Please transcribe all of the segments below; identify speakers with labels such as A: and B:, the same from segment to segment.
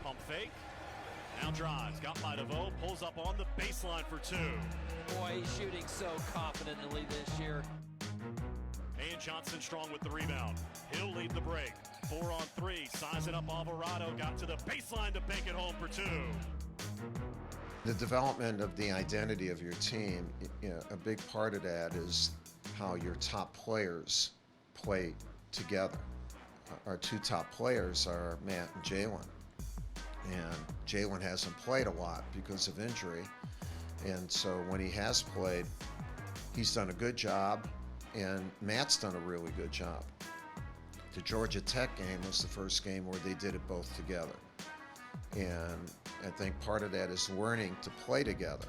A: Pump fake. Now drives. Got by DeVoe. Pulls up on the baseline for two.
B: Boy, he's shooting so confidently this year.
A: And Johnson strong with the rebound. He'll lead the break. 4-on-3. Sizing up Alvarado. Got to the baseline to bank it home for two.
C: The development of the identity of your team, a big part of that is how your top players play together. Our two top players are Matt and Jalen. And Jalen hasn't played a lot because of injury. And so when he has played, he's done a good job, and Matt's done a really good job. The Georgia Tech game was the first game where they did it both together. And I think part of that is learning to play together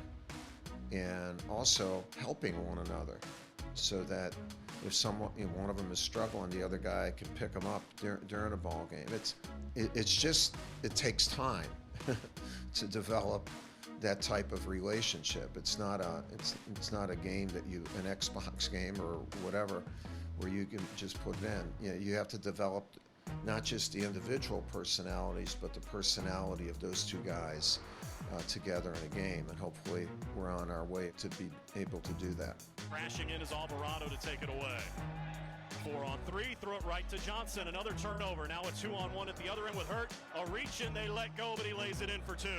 C: and also helping one another so that if someone, one of them is struggling, the other guy can pick them up during a ball game. It takes time to develop that type of relationship. It's not a game that an Xbox game or whatever, where you can just put it in. You have to develop not just the individual personalities, but the personality of those two guys together in a game, and hopefully we're on our way to be able to do that.
A: Crashing in is Alvarado to take it away. 4-on-3, throw it right to Johnson. Another turnover. Now a 2-on-1 at the other end with Hurt. A reach and they let go, but he lays it in for two.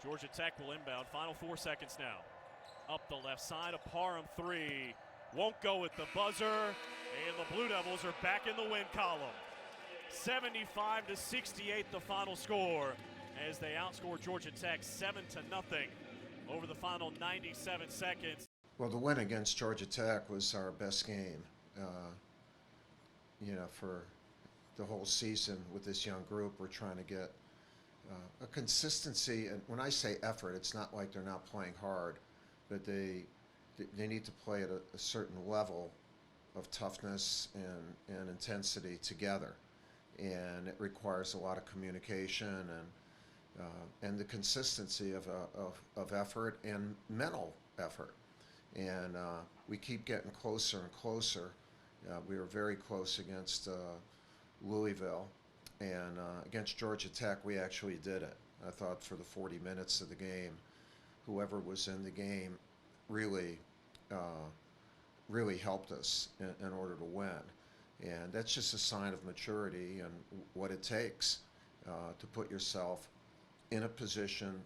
A: Georgia Tech will inbound. Final 4 seconds now. Up the left side, a Parham three. Won't go with the buzzer. And the Blue Devils are back in the win column. 75-68 the final score as they outscore Georgia Tech 7-0 over the final 97 seconds.
C: Well, the win against Georgia Tech was our best game, for the whole season with this young group. We're trying to get a consistency, and when I say effort, it's not like they're not playing hard, but they need to play at a certain level of toughness and intensity together, and it requires a lot of communication and the consistency of effort and mental effort, and we keep getting closer and closer. We were very close against Louisville. And against Georgia Tech, we actually did it. I thought for the 40 minutes of the game, whoever was in the game really helped us in order to win. And that's just a sign of maturity and what it takes to put yourself in a position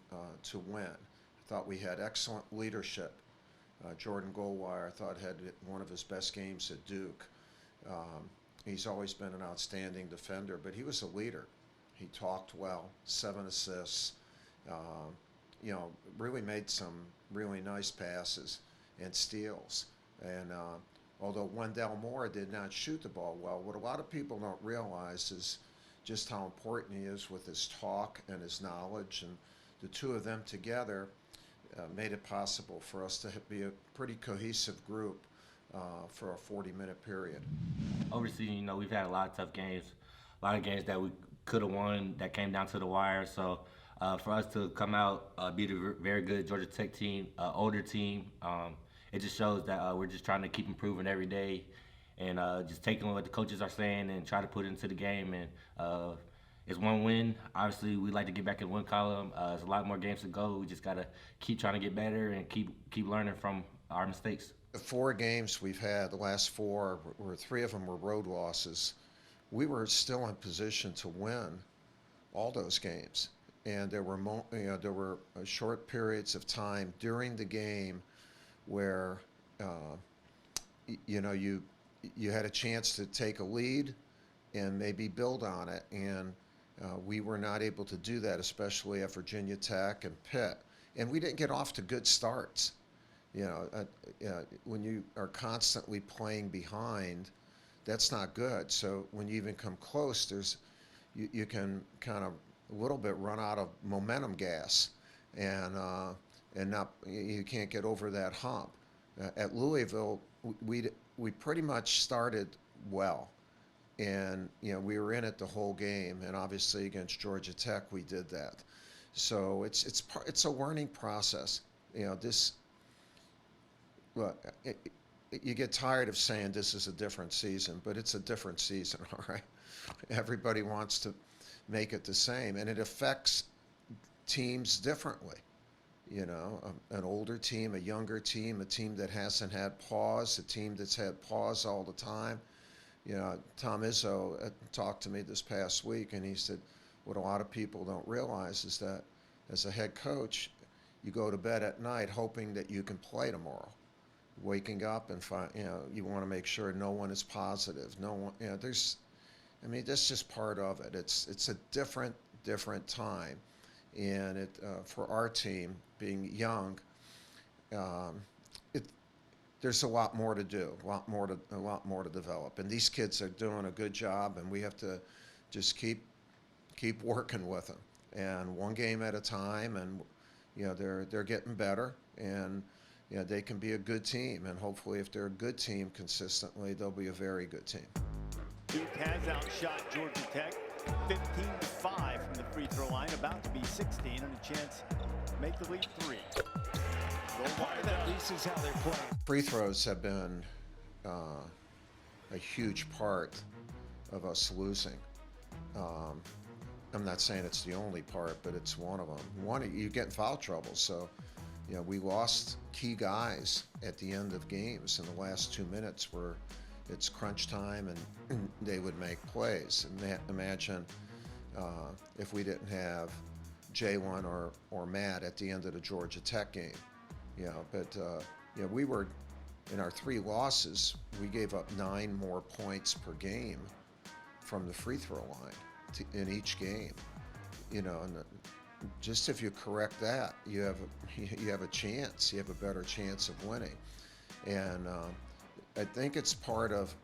C: to win. I thought we had excellent leadership. Jordan Goldwire, I thought, had one of his best games at Duke. He's always been an outstanding defender, but he was a leader. He talked well, 7 assists, really made some really nice passes and steals. And although Wendell Moore did not shoot the ball well, what a lot of people don't realize is just how important he is with his talk and his knowledge. And the two of them together made it possible for us to be a pretty cohesive group for a 40-minute period.
D: Overseas, we've had a lot of tough games, a lot of games that we could have won that came down to the wire. So for us to come out, beat a very good Georgia Tech team, older team, it just shows that we're just trying to keep improving every day and just taking what the coaches are saying and try to put it into the game. And it's one win. Obviously, we'd like to get back in the win column. There's a lot more games to go. We just got to keep trying to get better and keep learning from our mistakes.
C: The 4 games we've had, the last 4, where 3 of them were road losses, we were still in position to win all those games. And there were short periods of time during the game where you had a chance to take a lead and maybe build on it, and we were not able to do that, especially at Virginia Tech and Pitt. And we didn't get off to good starts. When you are constantly playing behind, that's not good. So when you even come close, you can kind of a little bit run out of momentum gas, and you can't get over that hump. At Louisville, we pretty much started well, and we were in it the whole game. And obviously against Georgia Tech, we did that. So it's a learning process. you get tired of saying this is a different season, but it's a different season, all right? Everybody wants to make it the same, and it affects teams differently. You know, an older team, a younger team, a team that hasn't had pause, a team that's had pause all the time. You know, Tom Izzo talked to me this past week, and he said, what a lot of people don't realize is that as a head coach, you go to bed at night hoping that you can play tomorrow. Waking up and you want to make sure no one is positive. No one, that's just part of it. It's a different time, and for our team being young, there's a lot more to do, a lot more to develop, and these kids are doing a good job, and we have to just keep working with them, and one game at a time, and they're getting better, and they can be a good team, and hopefully if they're a good team consistently, they'll be a very good team.
E: Duke has outshot Georgia Tech 15-5 from the free throw line, about to be 16, and a chance to make the lead 3.
F: Part of that, at least, is how they're playing.
C: Free throws have been a huge part of us losing. I'm not saying it's the only part, but it's one of them. You get in foul trouble, so we lost key guys at the end of games in the last 2 minutes where it's crunch time and they would make plays. And imagine if we didn't have Jalen or Matt at the end of the Georgia Tech game. We were, in our 3 losses, we gave up 9 more points per game from the free throw line in each game. And just if you correct that, you have a chance. You have a better chance of winning. And I think it's part of,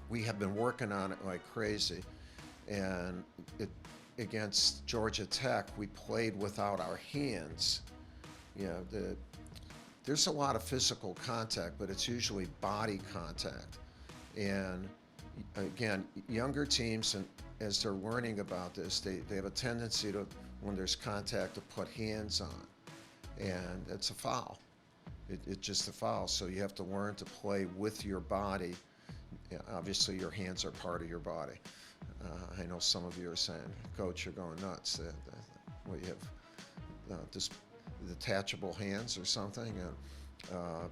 C: we have been working on it like crazy. And against Georgia Tech, we played without our hands. There's a lot of physical contact, but it's usually body contact. And again, younger teams, and as they're learning about this, they have a tendency to, when there's contact, to put hands on. And it's a foul. It's just a foul. So you have to learn to play with your body. Obviously, your hands are part of your body. I know some of you are saying, Coach, you're going nuts. Well, you have this detachable hands or something,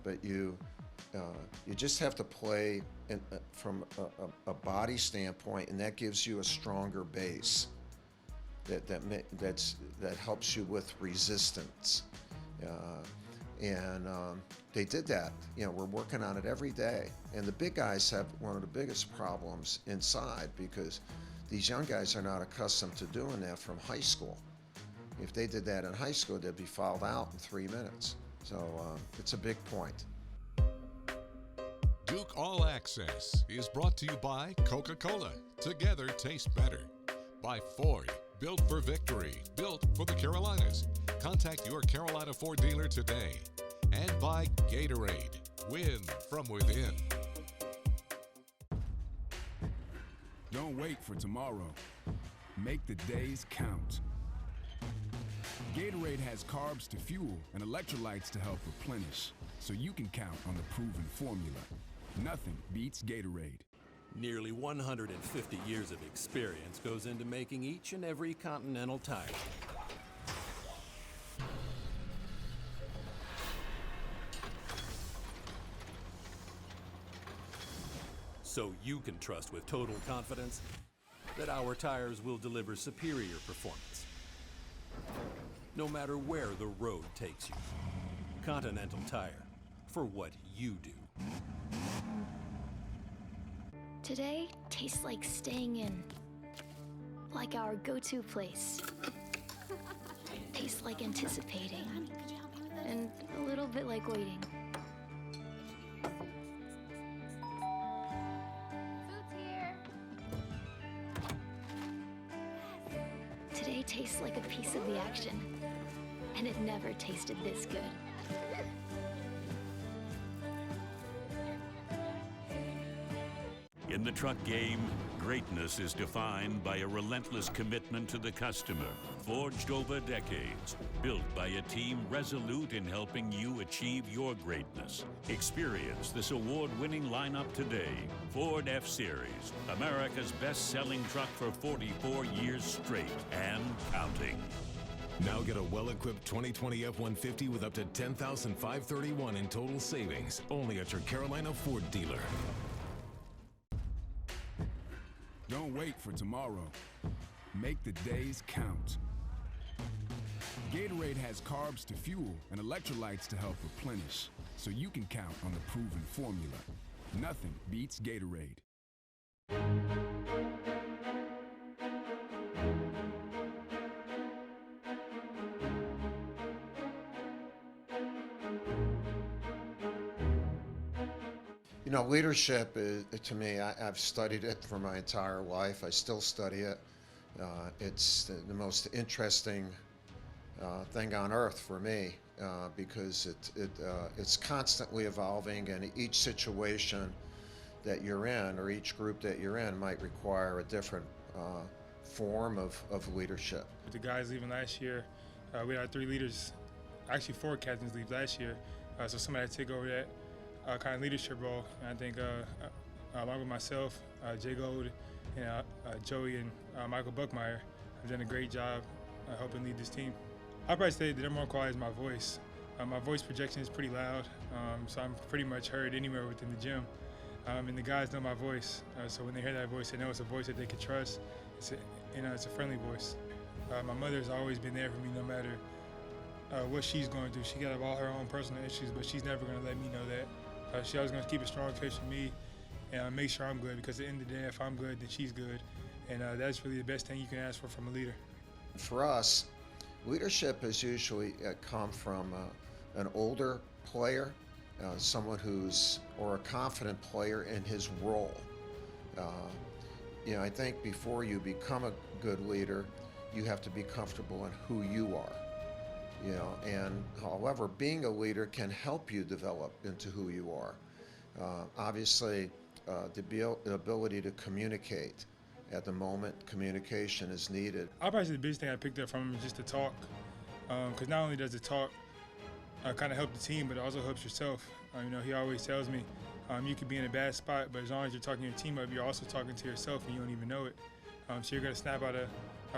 C: but you just have to play from a body standpoint, and that gives you a stronger base that helps you with resistance, and they did that. We're working on it every day, and the big guys have one of the biggest problems inside because these young guys are not accustomed to doing that from high school. If they did that in high school, they'd be fouled out in 3 minutes. So it's a big point.
G: Duke All Access is brought to you by Coca-Cola. Together tastes better. By Ford, built for victory, built for the Carolinas. Contact your Carolina Ford dealer today. And by Gatorade, win from within.
H: Don't wait for tomorrow. Make the days count. Gatorade has carbs to fuel and electrolytes to help replenish, so you can count on the proven formula. Nothing beats Gatorade.
I: Nearly 150 years of experience goes into making each and every Continental tire. So you can trust with total confidence that our tires will deliver superior performance, no matter where the road takes you. Continental Tire, for what you do.
J: Today tastes like staying in, like our go-to place. Tastes like anticipating, and a little bit like waiting. Today tastes like a piece of the action, and it never tasted this good.
I: In
K: In the truck game, greatness is defined by a relentless commitment to the customer, forged over decades, built by a team resolute in helping you achieve your greatness. Experience this award-winning lineup today. Ford F-Series, America's best-selling truck for 44 years straight and counting.
L: Now get a well-equipped 2020 F-150 with up to $10,531 in total savings, only at your Carolina Ford dealer.
H: Don't wait for tomorrow. Make the days count. Gatorade has carbs to fuel and electrolytes to help replenish, so you can count on the proven formula. Nothing beats Gatorade.
C: You know, leadership is, to me, I've studied it for my entire life. I still study it. It's the most interesting thing on earth for me because it's constantly evolving, and each situation that you're in or each group that you're in might require a different form of leadership.
M: With the guys leaving last year, we had 3 leaders, actually 4 captains leave last year, so somebody had to take over that kind of leadership role. And I think along with myself, Jay Gold, and Joey and Michael Buckmeyer have done a great job helping lead this team. I'd probably say the number one quality is my voice. My voice projection is pretty loud, so I'm pretty much heard anywhere within the gym. And the guys know my voice, so when they hear that voice, they know it's a voice that they can trust. It's a friendly voice. My mother's always been there for me no matter what she's going through. She got all her own personal issues, but she's never going to let me know that. She's always going to keep a strong face for me and make sure I'm good, because at the end of the day, if I'm good, then she's good. And that's really the best thing you can ask for from a leader.
C: For us, leadership has usually come from an older player, someone or a confident player in his role. I think before you become a good leader, you have to be comfortable in who you are. And however, being a leader can help you develop into who you are. Obviously, the ability to communicate. At the moment, communication is needed.
M: I'll probably say the biggest thing I picked up from him is just to talk, because not only does the talk kind of help the team, but it also helps yourself. He always tells me, you could be in a bad spot, but as long as you're talking your team up, you're also talking to yourself and you don't even know it. So you're going to snap out of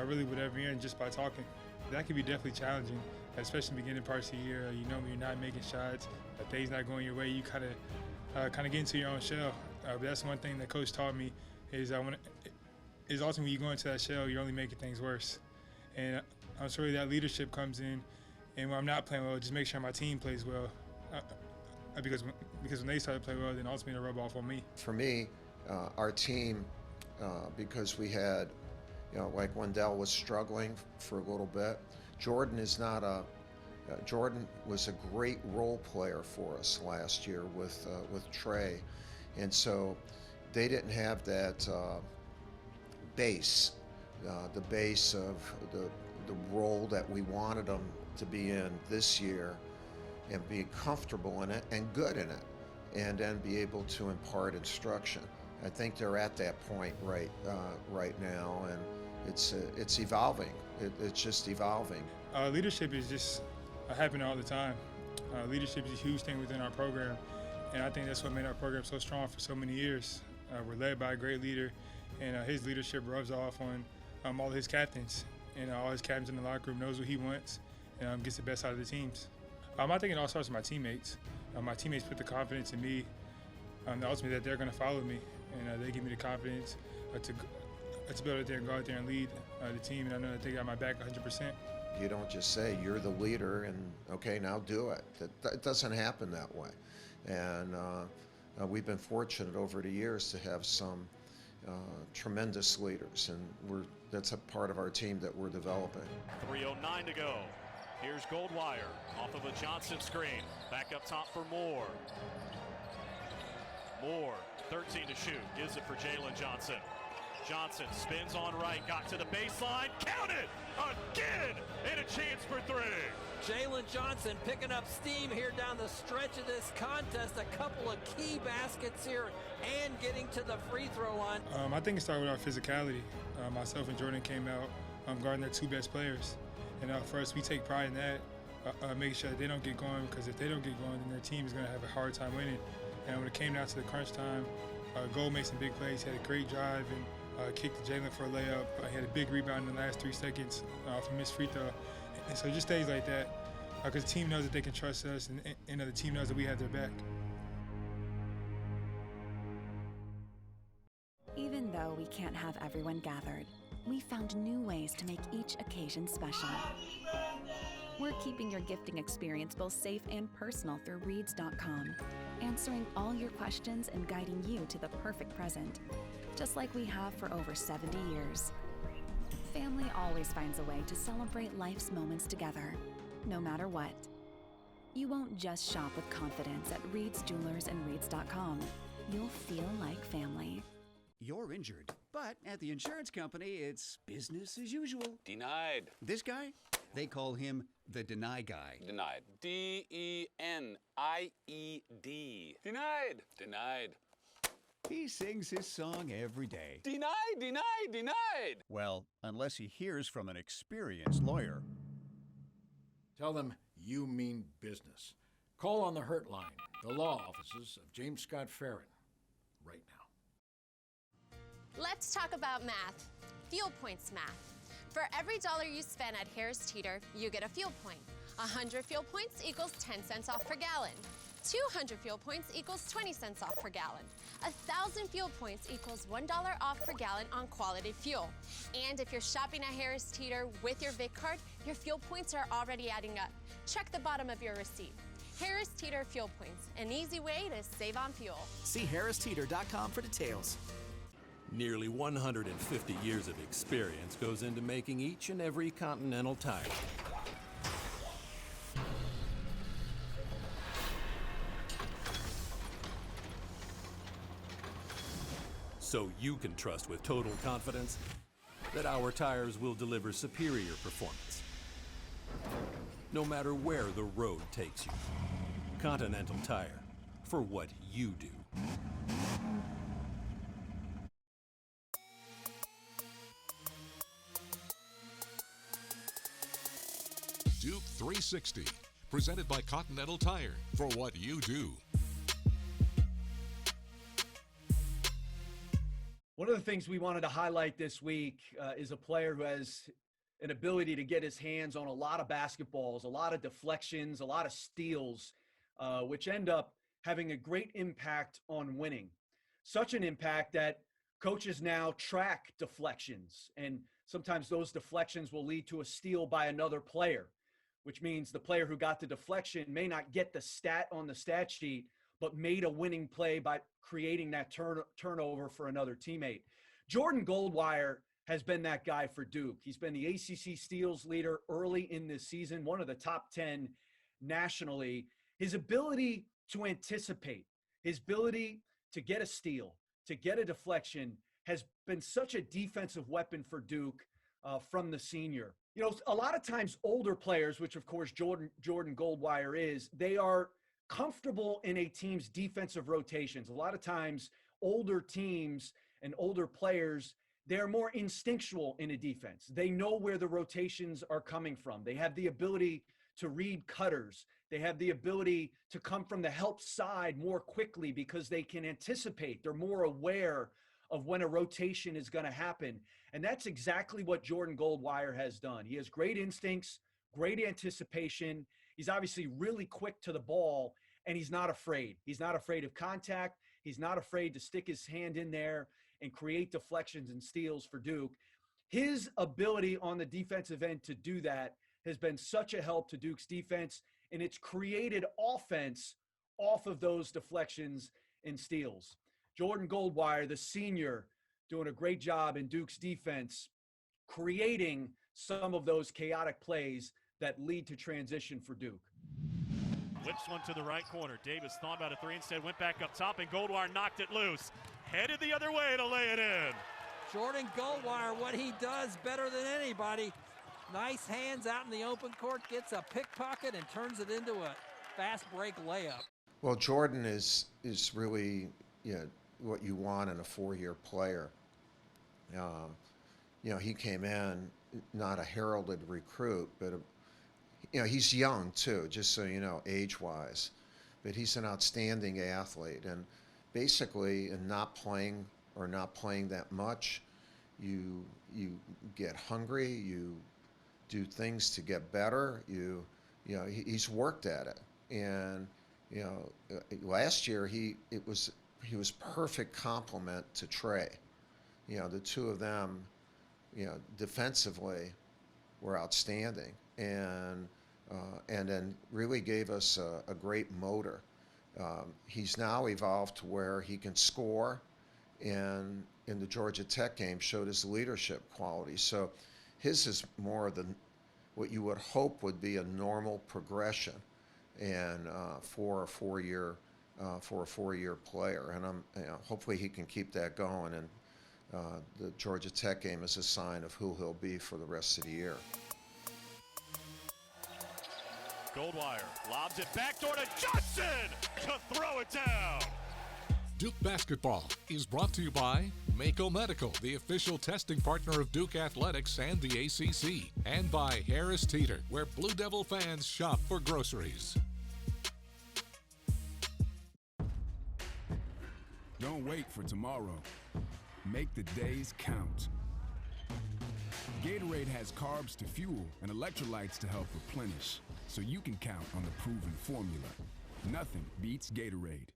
M: really whatever you're in just by talking. That can be definitely challenging, especially in the beginning parts of the year. When you're not making shots, things not going your way, you kind of get into your own shell. But that's one thing that Coach taught me is ultimately when you go into that shell, you're only making things worse. And I'm sure that leadership comes in, and when I'm not playing well, just make sure my team plays well. Because when they start to play well, then ultimately it'll rub off on me.
C: For me, our team, because we had, like Wendell was struggling for a little bit. Jordan was a great role player for us last year with Trey, and so they didn't have that base, the base of the role that we wanted them to be in this year, and be comfortable in it and good in it, and then be able to impart instruction. I think they're at that point right now, and it's evolving. It's just evolving.
M: Leadership is just happening all the time. Leadership is a huge thing within our program, and I think that's what made our program so strong for so many years. We're led by a great leader, and his leadership rubs off on all his captains. And all his captains in the locker room knows what he wants and gets the best out of the teams. I think it all starts with my teammates. My teammates put the confidence in me, ultimately that they're going to follow me, and they give me the confidence to be able to go out there and lead the team, and I know that they got my back 100%.
C: You don't just say you're the leader and okay, now do it. It doesn't happen that way. And we've been fortunate over the years to have some tremendous leaders, and that's a part of our team that we're developing.
A: 3:09 to go. Here's Goldwire off of a Johnson screen. Back up top for Moore. Moore, 13 to shoot, gives it for Jalen Johnson. Johnson spins on right, got to the baseline, counted again, and a chance for 3.
B: Jalen Johnson picking up steam here down the stretch of this contest. A couple of key baskets here and getting to the free throw line.
M: I think it started with our physicality. Myself and Jordan came out guarding their two best players. And for us, we take pride in that, making sure that they don't get going, because if they don't get going, then their team is going to have a hard time winning. And when it came down to the crunch time, Gold made some big plays. He had a great drive and kicked to Jalen for a layup. He had a big rebound in the last 3 seconds off a missed free throw. And so just things like that, because the team knows that they can trust us, and the team knows that we have their back.
N: Even though we can't have everyone gathered, we found new ways to make each occasion special. We're keeping your gifting experience both safe and personal through Reeds.com, answering all your questions and guiding you to the perfect present, just like we have for over 70 years. Family always finds a way to celebrate life's moments together, no matter what. You won't just shop with confidence at Reeds Jewelers and Reeds.com. You'll feel like family.
O: You're injured, but at the insurance company, it's business as usual.
P: Denied.
O: This guy? They call him the Deny Guy.
P: Denied. D-E-N-I-E-D. Denied. Denied.
O: He sings his song every day.
P: Denied, denied, denied.
O: Well, unless he hears from an experienced lawyer.
Q: Tell them you mean business. Call on the Hurt Line, the law offices of James Scott Farron, right now.
R: Let's talk about math. Fuel points math. For every $1 you spend at Harris Teeter, you get a fuel point. 100 fuel points equals 10 cents off per gallon. 200 fuel points equals 20 cents off per gallon. 1,000 fuel points equals $1 off per gallon on quality fuel. And if you're shopping at Harris Teeter with your Vic card, your fuel points are already adding up. Check the bottom of your receipt. Harris Teeter Fuel Points, an easy way to save on fuel.
S: See harristeeter.com for details.
I: Nearly 150 years of experience goes into making each and every Continental tire. So you can trust with total confidence that our tires will deliver superior performance, no matter where the road takes you. Continental Tire, for what you do.
G: Duke 360, presented by Continental Tire, for what you do.
T: One of the things we wanted to highlight this week is a player who has an ability to get his hands on a lot of basketballs, a lot of deflections, a lot of steals, which end up having a great impact on winning. Such an impact that coaches now track deflections, and sometimes those deflections will lead to a steal by another player, which means the player who got the deflection may not get the stat on the stat sheet, but made a winning play by creating that turnover for another teammate. Jordan Goldwire has been that guy for Duke. He's been the ACC steals leader early in this season, one of the top 10 nationally. His ability to anticipate, his ability to get a steal, to get a deflection has been such a defensive weapon for Duke from the senior. You know, a lot of times older players, which of course Jordan Goldwire is, they are comfortable in a team's defensive rotations. A lot of times older teams and older players, they're more instinctual in a defense. They know where the rotations are coming from. They have the ability to read cutters. They have the ability to come from the help side more quickly because they can anticipate. They're more aware of when a rotation is going to happen. And that's exactly what Jordan Goldwire has done. He has great instincts, great anticipation. He's obviously really quick to the ball, and he's not afraid. He's not afraid of contact. He's not afraid to stick his hand in there and create deflections and steals for Duke. His ability on the defensive end to do that has been such a help to Duke's defense, and it's created offense off of those deflections and steals. Jordan Goldwire, the senior, doing a great job in Duke's defense, creating some of those chaotic plays that lead to transition for Duke.
A: Whips one to the right corner. Davis thought about a three, instead went back up top, and Goldwire knocked it loose. Headed the other way to lay it in.
B: Jordan Goldwire, what he does better than anybody, Nice hands out in the open court, gets a pickpocket and turns it into a fast break layup.
C: Well, Jordan is really, what you want in a 4-year player. He came in not a heralded recruit, but he's young too, just so you know, age-wise. But he's an outstanding athlete, and basically, in not playing that much, you get hungry. You do things to get better. He's worked at it, and last year he was perfect complement to Trey. The two of them, defensively, were outstanding, and then really gave us a great motor. He's now evolved to where he can score, and in the Georgia Tech game showed his leadership qualities. So his is more than what you would hope would be a normal progression, and for a 4-year player. And hopefully he can keep that going. And the Georgia Tech game is a sign of who he'll be for the rest of the year.
A: Goldwire lobs it backdoor to Johnson to throw it down.
G: Duke Basketball is brought to you by Mako Medical, the official testing partner of Duke Athletics and the ACC, and by Harris Teeter, where Blue Devil fans shop for groceries.
H: Don't wait for tomorrow. Make the days count. Gatorade has carbs to fuel and electrolytes to help replenish, so you can count on the proven formula. Nothing beats Gatorade.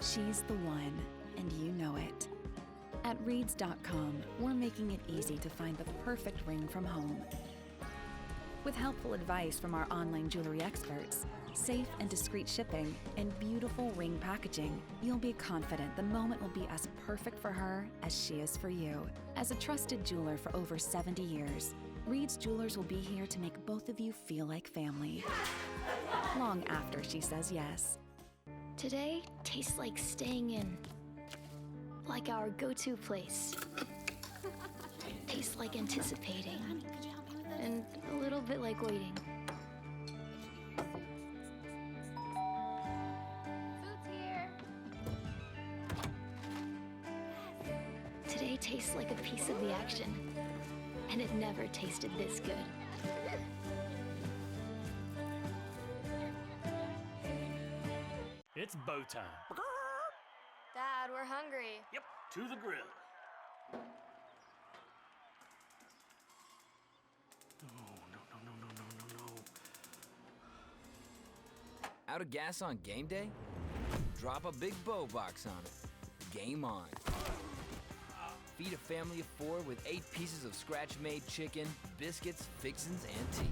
N: She's the one, and you know it. At Reeds.com, we're making it easy to find the perfect ring from home. With helpful advice from our online jewelry experts, safe and discreet shipping, and beautiful ring packaging, you'll be confident the moment will be as perfect for her as she is for you. As a trusted jeweler for over 70 years, Reed's Jewelers will be here to make both of you feel like family. Long after she says yes.
J: Today tastes like staying in. Like our go-to place. Tastes like anticipating. And a little bit like waiting. Today tastes like a piece of the action. And it never tasted this good.
U: It's bow time.
V: Dad, we're hungry.
U: Yep, to the grill. No.
W: Out of gas on game day? Drop a big bow box on it. Game on. Feed a family of 4 with 8 pieces of scratch-made chicken, biscuits, fixins, and tea.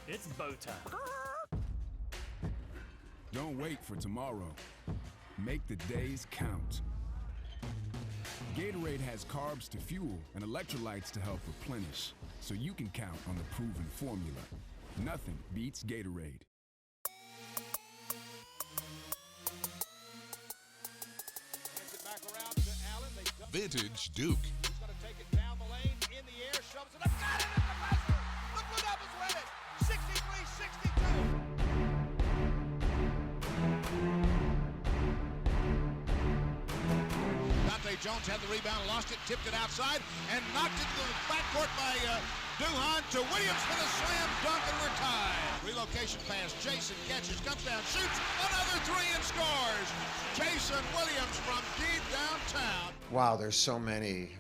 U: It's bow time.
H: Don't wait for tomorrow. Make the days count. Gatorade has carbs to fuel and electrolytes to help replenish, so you can count on the proven formula. Nothing beats Gatorade.
G: Vintage Duke.
F: He's going to take it down the lane, in the air, shoves it up, got it at the buzzer! The Blue Devils win it, 63-62. Dante Jones had the rebound, lost it, tipped it outside, and knocked it to the backcourt by Duhan to Williams for the slam dunk, and we're tied. Relocation pass, Jason catches, comes down, shoots, another 3 and scores. Jason Williams from deep downtown.
C: Wow, there's so many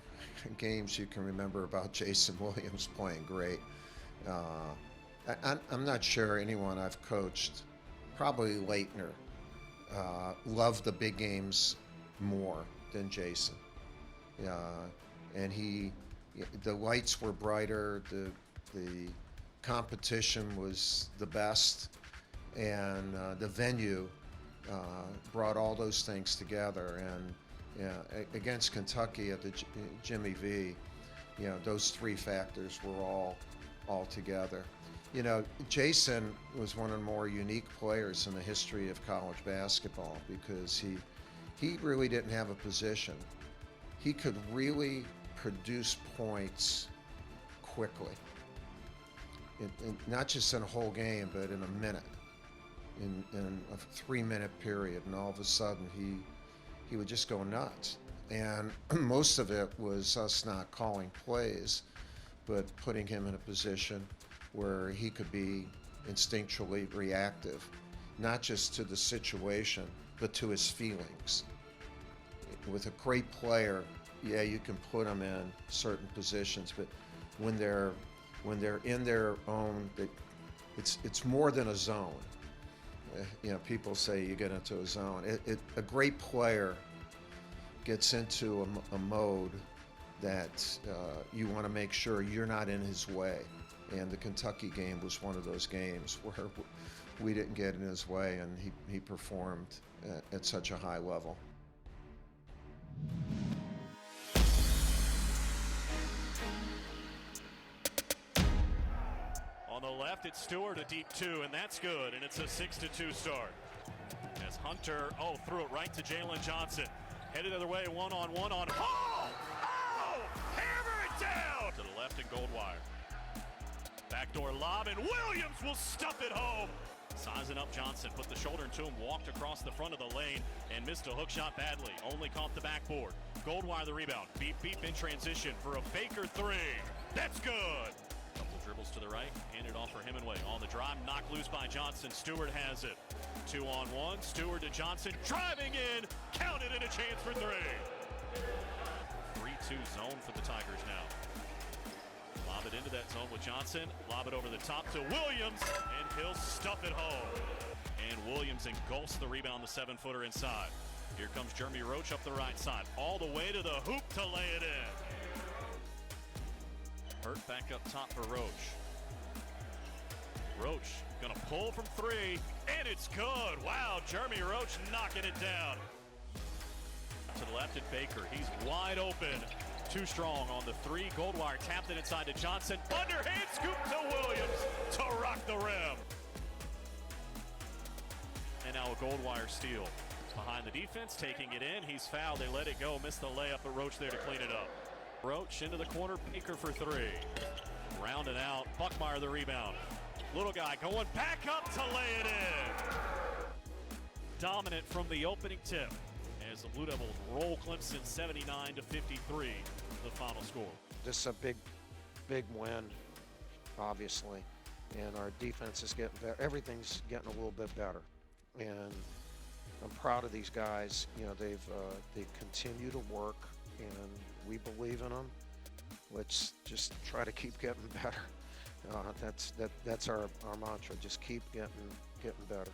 C: games you can remember about Jason Williams playing great. I'm not sure anyone I've coached, probably Leitner, loved the big games more than Jason. And the lights were brighter, the competition was the best, and the venue brought all those things together. And against Kentucky at the Jimmy V, those 3 factors were all together. Jason was one of the more unique players in the history of college basketball because he really didn't have a position. He could really produce points quickly. Not just in a whole game, but in a minute, in a 3-minute period, and all of a sudden he would just go nuts. And most of it was us not calling plays, but putting him in a position where he could be instinctually reactive, not just to the situation, but to his feelings. With a great player, yeah, you can put them in certain positions, but when they're in their own, it's more than a zone. You know, people say you get into a zone. A great player gets into a mode that you want to make sure you're not in his way. And the Kentucky game was one of those games where we didn't get in his way, and he performed at such a high level.
A: On the left, it's Stewart, a deep 2, and that's good, and it's a 6-2 start. As Hunter, threw it right to Jalen Johnson. Headed the other way, one-on-one on Hall! Oh! Hammer it down! To the left and Goldwire. Backdoor lob, and Williams will stuff it home. Sizing up Johnson, put the shoulder into him, walked across the front of the lane, and missed a hook shot badly. Only caught the backboard. Goldwire the rebound. Beep, beep in transition for a Baker 3. That's good. Couple dribbles to the right, handed off for Hemingway. On the drive, knocked loose by Johnson. Stewart has it. 2-on-1, Stewart to Johnson, driving in, counted, and a chance for 3. 3-2 zone for the Tigers now. Lob it into that zone with Johnson, lob it over the top to Williams, and he'll stuff it home. And Williams engulfs the rebound, the 7-footer inside. Here comes Jeremy Roach up the right side, all the way to the hoop to lay it in. Hurt back up top for Roach. Roach gonna pull from 3, and it's good. Wow, Jeremy Roach knocking it down. To the left at Baker, he's wide open. Too strong on the 3. Goldwire tapped it inside to Johnson. Underhand scoop to Williams to rock the rim. And now a Goldwire steal. Behind the defense, taking it in. He's fouled. They let it go. Missed the layup, but Roach there to clean it up. Roach into the corner. Baker for 3. Rounded out. Buckmeyer the rebound. Little guy going back up to lay it in. Dominant from the opening tip. As the Blue Devils roll Clemson 79-53, the final score.
D: This is a big win, obviously, and our defense is getting better. Everything's getting a little bit better, and I'm proud of these guys. You know, they continue to work, and we believe in them. Let's just try to keep getting better. That's our mantra. Just keep getting better.